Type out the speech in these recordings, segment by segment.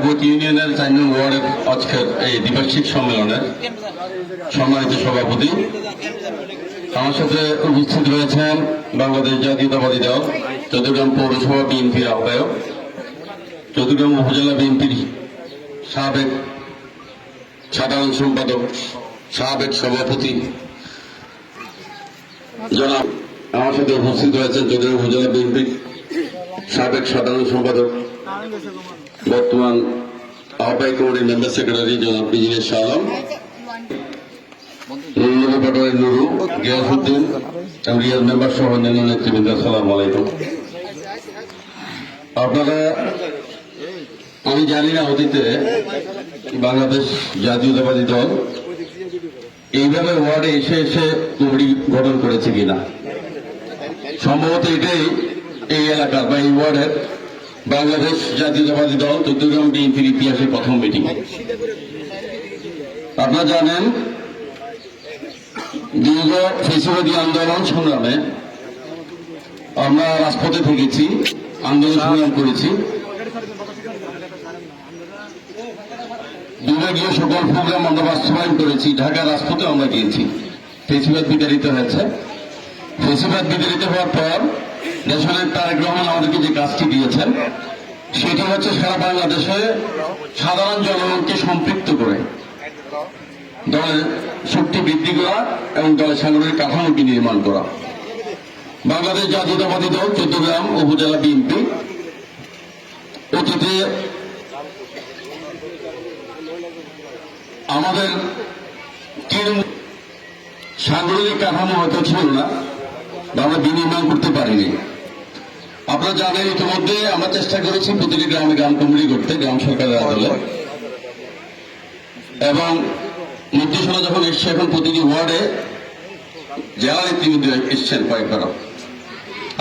Vote ইউনিয়নের 4 নং ওয়ার্ডের আজকের এই দ্বিবার্ষিক সম্মেলনের সম্মানিত সভাপতি, আমার সাথে উপস্থিত রয়েছেন বাংলাদেশ জাতীয়তাবাদী দল চট্টগ্রাম পৌরসভা বিএনপির আহ্বায়ক, চট্টগ্রাম উপজেলা বিএনপির সাবেক সাধারণ সম্পাদক, সাবেক সভাপতি জনাব, আমার সাথে উপস্থিত রয়েছেন চট্টগ্রাম উপজেলা বিএনপির সাবেক সাধারণ সম্পাদক, বর্তমান আহ্বায়ক কমিটির মেম্বার সেক্রেটারি জনাব বিজিনেস শাহ আলম, নুরু, গিয়াসউদ্দিন এবং রিয়াজ মেম্বার সহ অন্যান্য নেতৃবৃন্দ, আসসালামু আলাইকুম। আপনারা, আমি জানি না অতীতে বাংলাদেশ জাতীয়তাবাদী দল এইভাবে ওয়ার্ডে এসে এসে কমিটি গঠন করেছে কিনা। সম্ভবত এটাই এই এলাকার বা এই ওয়ার্ডের বাংলাদেশ জাতীয়তাবাদী দল চট্টগ্রাম বিএনপির ইতিহাসে প্রথম মিটিং। আপনারা জানেন, দীর্ঘ ফেসিবাদী আন্দোলন সংগ্রামে আমরা রাজপথে থেকেছি, আন্দোলন সংগ্রাম করেছি, বিভাগীয় সকল প্রোগ্রাম আমরা বাস্তবায়ন করেছি, ঢাকা রাজপথে আমরা গিয়েছি। ফেসিবাদ বিতাড়িত হয়েছে। ফেসিবাদ বিতাড়িত হওয়ার পর দেশনায়ক তারেক রহমান আমাদেরকে যে কাজটি দিয়েছেন সেটি হচ্ছে সারা বাংলাদেশে সাধারণ জনগণকে সম্পৃক্ত করে দলের শক্তি বৃদ্ধি করা এবং দলের সাংগঠনিক কাঠামোকে নির্মাণ করা। বাংলাদেশ জাতীয়তাবাদী দল চট্টগ্রাম উপজেলা বিএনপি অতীতে আমাদের সাংগঠনিক কাঠামো হয়তো ছিল না বা আমরা বিনির্মাণ করতে পারিনি। আপনারা জানেন, ইতিমধ্যে আমরা চেষ্টা করেছি প্রতিটি গ্রামে গ্রাম কমিটি করতে, গ্রাম সরকারের আদলে, এবং নির্দেশনা যখন এসছে এখন প্রতিটি ওয়ার্ডে জেলা নেতৃবৃন্দ এসছেন কয়েকবার।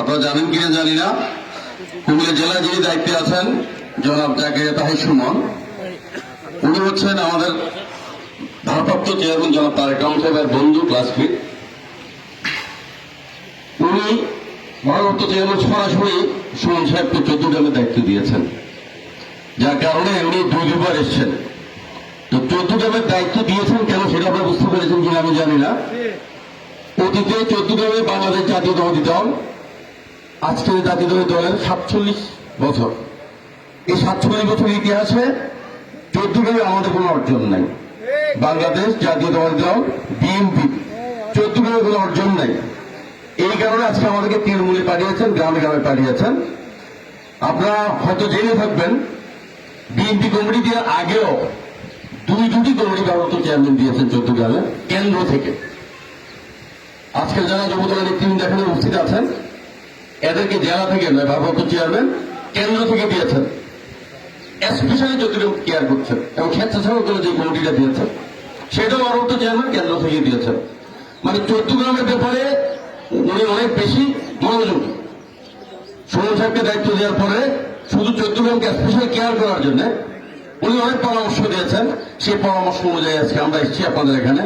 আপনারা জানেন কিনা জানি না, কুমিল্লা জেলা যিনি দায়িত্বে আছেন জনাব জাকির তাহির সুমন, উনি হচ্ছেন আমাদের ভারপ্রাপ্ত চেয়ারম্যান জনাব তারেক রহমান সাহেবের বন্ধু, ক্লাসমেট। উনি ভারপ্রাপ্ত চেয়ারম্যান সরাসরি সুমন সাহেবকে চট্টগ্রামের দায়িত্ব দিয়েছেন, যার কারণে উনি দুইবার এসছেন। তো চট্টগ্রামের দায়িত্ব দিয়েছেন কেন সেটা আপনারা বুঝতে পেরেছেন কিনা আমি জানি না। অতীতে চট্টগ্রামে বাংলাদেশ জাতীয়তাবাদী দল, আজকের জাতীয়তাবাদী দলের 47 বছর, এই 47 বছর ইতিহাসে চট্টগ্রামে আমাদের কোনো অর্জন নাই। বাংলাদেশ জাতীয়তাবাদী দল বিএনপি চট্টগ্রামে কোনো অর্জন নাই। এই কারণে আজকে আমাদেরকে তৃণমূলে পাঠিয়েছেন, গ্রামে গ্রামে পাঠিয়েছেন। আপনারা হয়তো জেনে থাকবেন, বিএনপি কমিটি দিয়ে আগেও দুটি কমিটি ভারপ্রাপ্ত চেয়ারম্যান দিয়েছেন চট্টগ্রামে কেন্দ্র থেকে। আজকে যারা যুবদলের নেতৃবৃন্দ এখানে উপস্থিত আছেন, এদেরকে জেলা থেকে নয়, ভারপ্রাপ্ত চেয়ারম্যান কেন্দ্র থেকে দিয়েছেন। স্পেশালি চট্টগ্রাম কেয়ার করছেন এবং স্বেচ্ছাসেবক দলের যে কমিটিটা দিয়েছেন সেটাও ভারপ্রাপ্ত চেয়ারম্যান কেন্দ্র থেকে দিয়েছেন। মানে চট্টগ্রামের ব্যাপারে উনি অনেক বেশি মনোযোগী। সুমন সাহেবকে দায়িত্ব দেওয়ার পরে শুধু চট্টগ্রামকে স্পেশালি কেয়ার করার জন্য উনি অনেক পরামর্শ দিয়েছেন। সেই পরামর্শ অনুযায়ী আজকে আমরা এসেছি আপনাদের এখানে।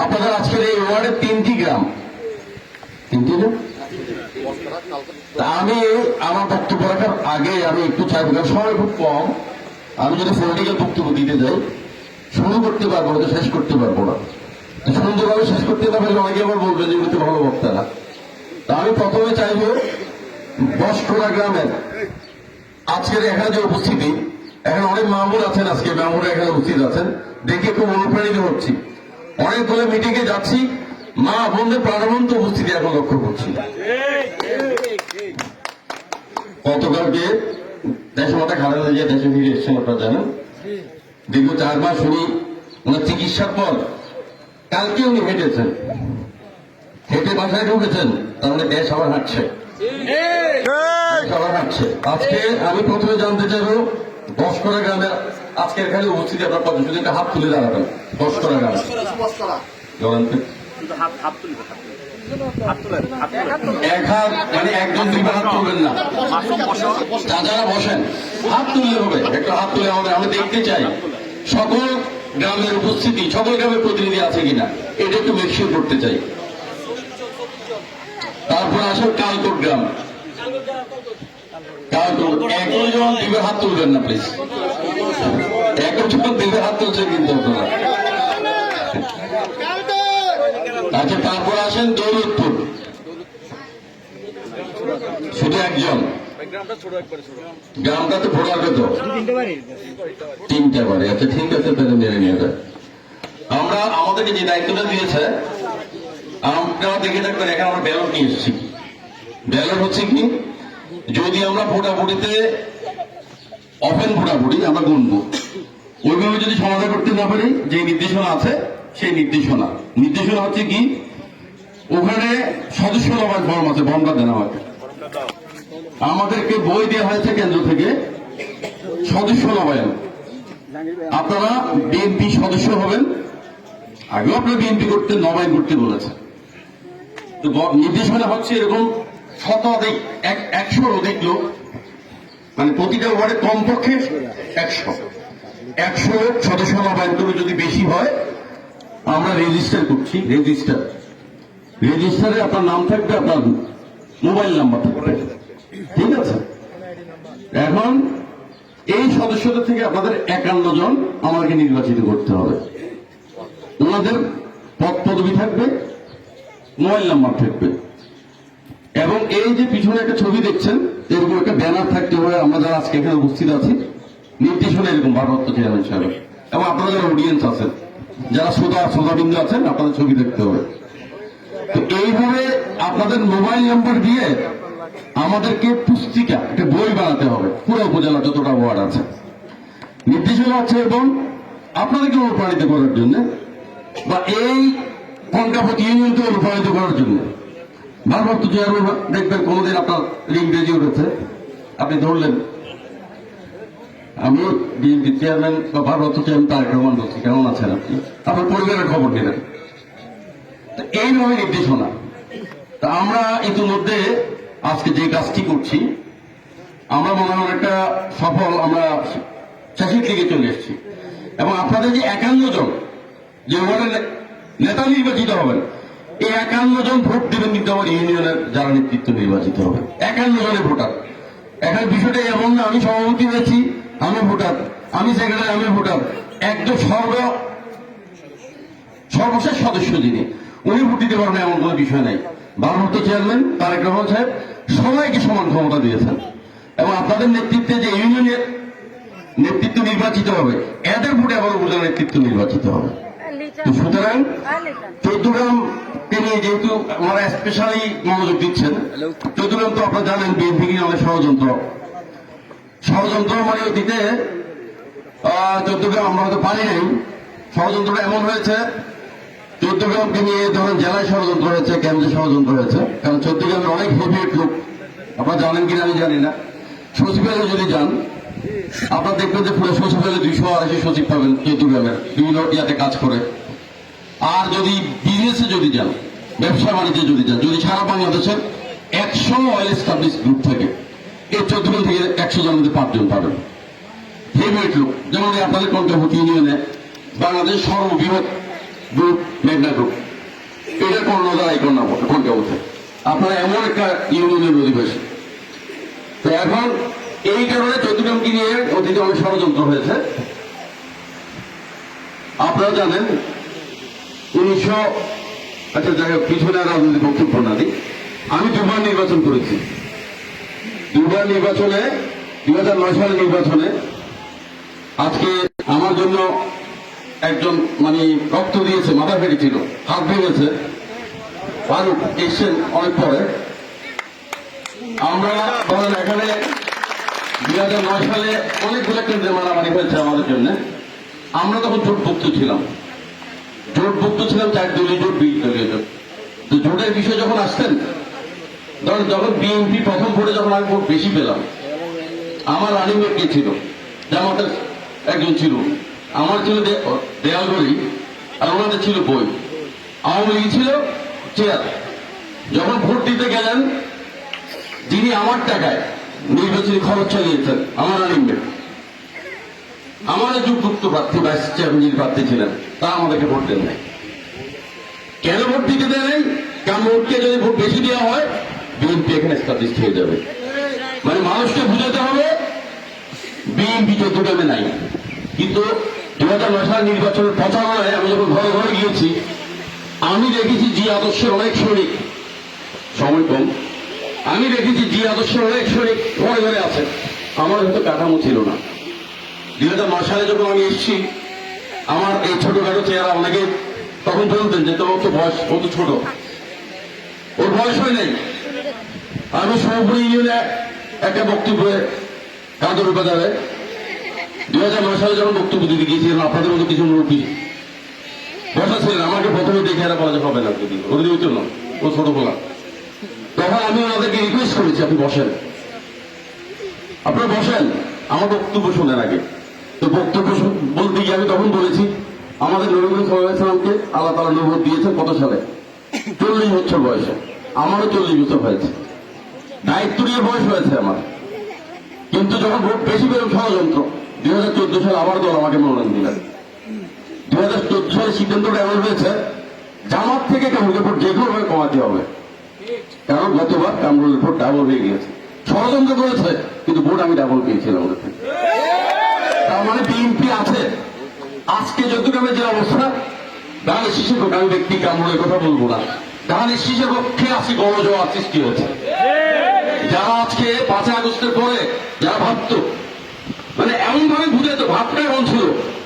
আপনাদের আজকের এই ওয়ার্ডে 3টি গ্রাম, 3টি গ্রাম। আমি আমার বক্তব্য রাখার আগে আমি একটু চাইব, কারণ সময় খুব কম, আমি যদি পলিটিক্যাল বক্তব্য দিতে যাই শুরু করতে পারবো না, শেষ করতে পারবো না। সুন্দরভাবে শেষ করতে না পারলে অনেকে আবার বলবেন যে কিন্তু ভালো বক্তারা। তা আমি প্রথমে চাইব বসকোড়া গ্রামের আজকের এখানে যে উপস্থিতি, এখানে অনেক মামুর আছেন, আজকে মামুরা এখানে উপস্থিত আছেন, দেখে খুব অনুপ্রাণিত হচ্ছি। অনেকগুলো মিটিংয়ে যাচ্ছি, মা বোনদের প্রাণবন্ত উপস্থিতি এখন লক্ষ্য করছি। গতকালকে দেশমাতা খালেদা জিয়া দেশে ফিরে এসেছেন, আপনারা জানেন। দীর্ঘ 4 মাস উনি ওনার চিকিৎসার পর কালকে উনি হেঁটেছেন, হেঁটে বাসায় ঢুকেছেন, তার মানে দেশ আবার হাঁটছে, আবার হাঁটছে। আজকে আমি প্রথমে জানতে চাইব বসকোড়া গ্রামের আজকের এখানে উপস্থিতি আপনার কত, যদি একটা হাত তুলে দাঁড়াবেন। বসকোড়া গ্রামে এক হাত, মানে একজন 2বার হাত তুলবেন না, যারা বসেন হাত তুললে হবে, একটা হাত তুলে হবে। আমি দেখতে চাই সকল গ্রামের উপস্থিতি, সকল গ্রামের প্রতিনিধি আছে কিনা, এটা একটু মেকশিওর করতে চাই। তারপর আসেন কালকোট গ্রাম। কালকোট একজন 2বার হাত তুলবেন না প্লিজ। দিলে হাত তুলছে কিন্তু আপনারা। আচ্ছা, তারপর আসেন দৌলতপুর, শুধু একজন। গ্রামটা তো ভোটার কত? 3টে বাড়ি। আচ্ছা ঠিক আছে, তাহলে মেনে নিয়ে যায়। আমরা আমাদেরকে যে দায়িত্বটা দিয়েছে, আপনারা দেখে থাকবেন, এখানে আমরা ব্যালট নিয়ে এসেছি। ব্যালট হচ্ছে কি, যদি আমরা ভোটাভুটিতে অফেন ভোটাভুটি আমরা গুনবো, ওইভাবে যদি সমাধান করতে না পারি, যে নির্দেশনা আছে সেই নির্দেশনা হচ্ছে কি, ওখানে সদস্য নবায়ন ফর্ম আছে, ফর্মটা দেওয়া হয়। আমাদেরকে বই দেওয়া হয়েছে কেন্দ্র থেকে সদস্য নবায়ন। আপনারা বিএনপি সদস্য হবেন, আগেও আপনারা বিএনপি করতে নবায়ন করতে বলেছে। তো নির্দেশনা হচ্ছে এরকম শতাধিক 100 অধিক লোক, মানে প্রতিটা ওয়ার্ডে কমপক্ষে 100 সদস্য নবায়ন করে, যদি বেশি হয় আমরা রেজিস্টার করছি। রেজিস্টারে আপনার নাম থাকবে, আপনার মোবাইল নাম্বার থাকবে, ঠিক আছে। এখন এই সদস্যদের থেকে আপনাদের 51 জন আমাকে নির্বাচিত করতে হবে। ওনাদের পদ পদবি থাকবে, মোবাইল নাম্বার থাকবে, এবং এই যে পিছনে একটা ছবি দেখছেন, এরকম একটা ব্যানার থাকতে হবে। আমরা যারা আজকে এখানে উপস্থিত আছি, নির্দেশনা এরকম ভারপ্রাপ্ত চেয়ারম্যান সাহেব, এবং আপনারা যারা অডিয়েন্স আছেন, যারা শ্রোতাবিন্দু আছেন, আপনাদের ছবি দেখতে হবে। তো এইভাবে আপনাদের মোবাইল নাম্বার দিয়ে আমাদেরকে পুস্তিকা, একটা বই বানাতে হবে, পুরো উপজেলা যতটা ওয়ার্ড আছে। নির্দেশনা আছে, এবং আপনাদেরকে অনুপ্রাণিত করার জন্য, বা এই কনকাপতি ইউনিয়নকে অনুপ্রাণিত করার জন্য, ভারপ্রাপ্ত চেয়ারম্যান দেখবেন কোনোদিন আপনার লিঙ্ক বেজে উঠেছে, আপনি ধরলেন, আমিও বিএনপি চেয়ারম্যান বা ভারপ্রাপ্ত চেয়ারম্যান তারেক রহমান বলছি, কেমন আছেন আপনি, আপনার পরিবারের খবর নিলেন। এইভাবে নির্দেশনা। তা আমরা ইতিমধ্যে আজকে যে কাজটি করছি, আমরা মনে হয় একটা সফল, আমরা শেষের দিকে চলে এসেছি। এবং আপনাদের যে 51 জন যে ওয়ার্ডের নেতা নির্বাচিত হবেন, এই 51 জন ভোট দেবেন কিন্তু আমার ইউনিয়নের যারা নেতৃত্ব নির্বাচিত হবে, 51 জনের ভোটার। এখন বিষয়টা এমন না আমি সভাপতি হয়েছি, আমি ভোটার, আমি সেক্রেটারি, আমি ভোটার। একদম সর্বশেষ সদস্য যিনি, উনি ভোট দিতে পারবেন এমন কোনো বিষয় নাই। ভারপ্রাপ্ত চেয়ারম্যান তারেক রহমান সাহেব সবাইকে সমান ক্ষমতা দিয়েছেন, এবং আপনাদের নেতৃত্বে যে ইউনিয়নের নেতৃত্ব নির্বাচিত হবে, এদের ভোটে আবার উপজেলা নেতৃত্ব নির্বাচিত হবে। সুতরাং চৌদ্দগ্রামকে নিয়ে যেহেতু আমরা স্পেশালি মনোযোগ দিচ্ছেন, চৌদ্দগ্রাম তো আপনারা জানেন বিএনপি নিয়ে অনেক ষড়যন্ত্র মানে দিতে, চৌদ্দগ্রাম আমরা হয়তো পারি নাই। ষড়যন্ত্রটা এমন হয়েছে, চৌদ্দগ্রামকে নিয়ে ধরেন জেলায় ষড়যন্ত্র হয়েছে, কেন্দ্রে ষড়যন্ত্র হয়েছে, কারণ চৌদ্দগ্রামের অনেক হেভিয়েট লোক, আপনারা জানেন কিনা আমি জানি না। সচিবালয়ে যদি যান, আপনারা দেখবেন যে পুরো সচিবালয়ে 280 সচিব পাবেন চৌদ্দগ্রামের, বিভিন্ন ইয়াতে কাজ করে। আর যদি বিজনেসে যদি যান, ব্যবসা বাণিজ্যে যদি যান, যদি সারা বাংলাদেশের 100 ওয়েল এস্টাবলিশ গ্রুপ থেকে, এই চৌদ্দগ্রাম থেকে 100 জনের মধ্যে 5 জন পাবেন হেভিয়েট লোক। যেমন আপনাদের কনকাপতি ইউনিয়নে বাংলাদেশ সর্ববৃহৎ গ্রুপ মেঘনা গ্রুপ, এটার কর্ণধার এই কনকাপতি। আপনারা এমন একটা ইউনিয়নের অধিবাসী। তো এখন এই কারণে চৌদ্দগ্রামকে নিয়ে অতীতে অনেক ষড়যন্ত্র হয়েছে। আপনারা জানেন 1900, আচ্ছা যাই হোক, পিছনে রাজনৈতিক বক্তব্য না দিই, আমি 2বার নির্বাচন করেছি। 2বার নির্বাচনে 2009 সালের নির্বাচনে আজকে আমার জন্য একজন মানে রক্ত দিয়েছে, মাথা ফেটেছিল, হাত ভেঙেছে, ফারুক এসছেন অনেক পরে। আমরা ধরেন এখানে 2009 সালে অনেকগুলো কেন্দ্রে মারামারি হয়েছে আমাদের জন্য। আমরা তখন জোটভুক্ত ছিলাম, 4 দলীয় জোট, 20 দলীয় জোট। তো জোটের বিষয় যখন আসতেন, ধরেন যখন বিএনপি প্রথম ভোটে যখন আমি ভোট বেশি পেলাম, আমার রানিং মেট কে ছিল, জামাতের একজন ছিল, আমার ছিল দেয়ালগড়ি, আর ওনাদের ছিল বই। আওয়ামী লীগ ছিল চেয়ার। যখন ভোট দিতে গেলেন, যিনি আমার টাকায় নির্বাচনী খরচ চালিয়েছেন, আমার রানিং মেট, আমার যুক্ত প্রার্থী ভাইস চেয়ারম্যান যিনি প্রার্থী ছিলেন, তা আমাদেরকে ভোট দেন নাই। কেন ভোট দিতে দেয় নাই? কারণ ভোটকে যদি ভোট বেশি দেওয়া হয়, বিএনপি এখানে এস্টাবলিশ হয়ে যাবে। মানে মানুষকে বুঝাতে হবে বিএনপি চৌদ্দগ্রামে নাই। কিন্তু 2009 সালের নির্বাচনের প্রচারণায় আমি যখন ঘরে ঘরে গিয়েছি, আমি দেখেছি জি আদর্শের অনেক সৈনিক, সময় কম, আমি দেখেছি জি আদর্শের অনেক সৈনিক ঘরে ঘরে আছে। আমার হয়তো কাঠামো ছিল না। 2009 সালে যখন আমি এসেছি, আমার এই ছোটখাটো চেহারা অনেকে তখন বলতেন যে তোমার তো বয়স, ও তো ছোট, ওর বয়স হয় নাই। আমি সর্বোপরি ইউনিয়নে একটা বক্তব্যে কাঁদর বাজারে 2009 সালে যখন বক্তব্য দিতে গিয়েছিলাম, আপনাদের মতো কিছু মুরব্বী বসা ছিলেন, আমাকে প্রথমে দেখে এরা বলা যে হবে না, যদি ওদের ওই জন্য ও ছোট বলা। তখন আমি ওনাদেরকে রিকোয়েস্ট করেছি আপনি বসেন, আপনারা বসেন, আমার বক্তব্য শোনেন আগে। তো বক্তব্য বলতে গিয়ে আমি তখন বলেছি আমাদের নবী করিম সাল্লাল্লাহু আলাইহি সাল্লামকে আল্লাহ তাআলা নবুয়ত দিয়েছেন কত সালে? 40 বছর বয়সে। আমারও 40 বছর হয়েছে, দায়িত্ব নিয়ে বয়স হয়েছে আমার। কিন্তু যখন ভোট বেশি পেলাম ষড়যন্ত্র, 2014 সালে আবার দল আমাকে মনোনয়ন দিলেন। 2014 সালে সিদ্ধান্তটা এমন হয়েছে জামাত থেকে কামরুলের ভোট যে কোনোভাবে কমাতে হবে, কারণ গতবার কামরুলের ভোট ডাবল হয়ে গিয়েছে। ষড়যন্ত্র করেছে কিন্তু ভোট আমি ডাবল পেয়েছিলাম ওদের থেকে। তার মানে বিএনপি আছে। আজকে চট্টগ্রামের যে অবস্থা, ধানের শীষের পক্ষে, আমি ব্যক্তি কামরুলের কথা বলবো না, ধানের শীষের পক্ষে আজকে গণজোয়ার সৃষ্টি হচ্ছে। যারা আজকে 5 আগস্টের পরে যারা ভাবতো, মানে এমন ভাবে বুঝাইতো, ভাবটা এমন ছিল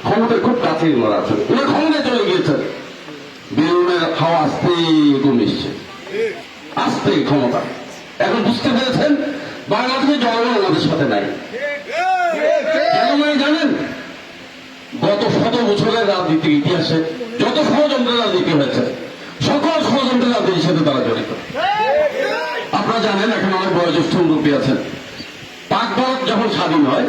ক্ষমতার খুব কাছে ওরা আছে, ওরা ক্ষমতায় চলে গিয়েছেন। বেরোনের হাওয়া আস্তে কমিয়েছে, আস্তে ক্ষমতা। এখন বুঝতে পেরেছেন বাংলাদেশের জনগণ আমাদের সাথে নাই। কেন নাই জানেন? গত 100 বছরের রাজনীতির ইতিহাসে যত ষড়যন্ত্রের রাজনীতি হয়েছে, সকল ষড়যন্ত্রের রাজনীতির সাথে তারা জড়িত। আপনারা জানেন, এখন অনেক বয়োজ্যেষ্ঠ মুরব্বী আছেন, পাক ভারত যখন স্বাধীন হয়,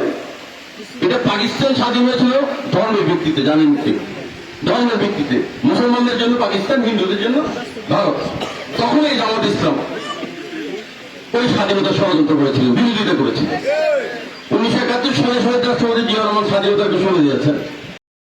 এটা পাকিস্তান স্বাধীন হয়েছিল ধর্মের ভিত্তিতে, জানেন কি? ধর্মের ভিত্তিতে, মুসলমানদের জন্য পাকিস্তান, হিন্দুদের জন্য ভারত। তখন এই জামাত ইসলাম ওই স্বাধীনতা ষড়যন্ত্র করেছিল, বিরোধিতা করেছিল। 1971 সালে শহীদ রাষ্ট্রপতি জিয়া রহমান স্বাধীনতাকে সরে দিয়েছেন।